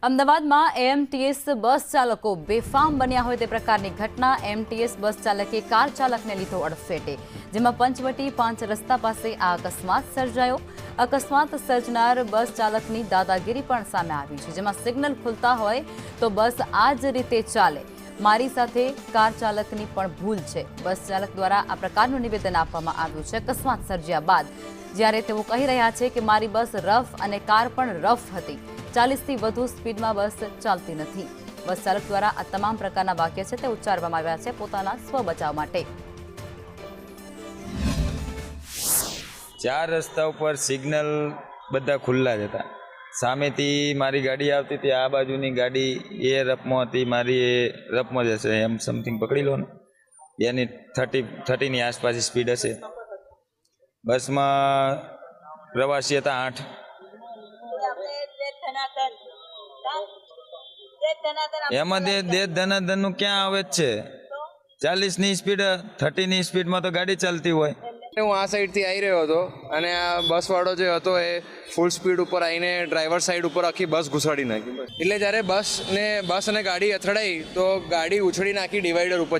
અમદાવાદમાં એએમટીએસ બસ ચાલકો બેફામ બન્યા હોય તે પ્રકારની ઘટના। એએમટીએસ બસ ચાલકે કાર ચાલકને લીધો અડફેટે, જેમાં પંચવટી 5 રસ્તા પાસે આ અકસ્માત સર્જાયો। અકસ્માત સર્જનાર બસ ચાલકની દાદાગીરી પણ સામે આવી છે, જેમાં સિગ્નલ ખુલતા હોય તો બસ આ જ રીતે ચાલે, મારી સાથે કાર ચાલકની પણ ભૂલ છે। બસ ચાલક દ્વારા આ પ્રકારનું નિવેદન આપવામાં આવ્યું છે અકસ્માત સર્જ્યા બાદ, જ્યારે તેઓ કહી રહ્યા છે કે મારી બસ રફ અને કાર પણ રફ હતી, 40 થી વધુ સ્પીડમાં બસ ચાલતી નથી। બસ ચાલક દ્વારા આ તમામ પ્રકારના વાક્ય છે તે ઉચ્ચારવામાં આવ્યા છે પોતાના સ્વ બચાવ માટે। 4 રસ્તા ઉપર સિગ્નલ બધા ખુલ્લા જ હતા। સામેથી મારી ગાડી આવતી હતી, આ બાજુની ગાડી એ રફમાં હતી, મારી એ રફમાં જ હશે, એમ સમથિંગ પકડી લો ને, એની 30ની આસપાસ સ્પીડ હશે। બસમાં પ્રવાસી હતા 8। એમાં દેશ ધનાધનનું ક્યાં આવે જ છે? 40ની સ્પીડ 30ની સ્પીડમાં તો ગાડી ચાલતી હોય। હું આ સાઈડથી આવી રહ્યો હતો અને આ બસવાળો જે હતો એ ફૂલ સ્પીડ ઉપર આવીને ડ્રાઈવર સાઈડ ઉપર આખી બસ ઘુસાડી નાખી। એટલે જ્યારે બસ અને ગાડી અથડાઈ તો ગાડી ઉછળી નાખી ડિવાઈડર ઉપર।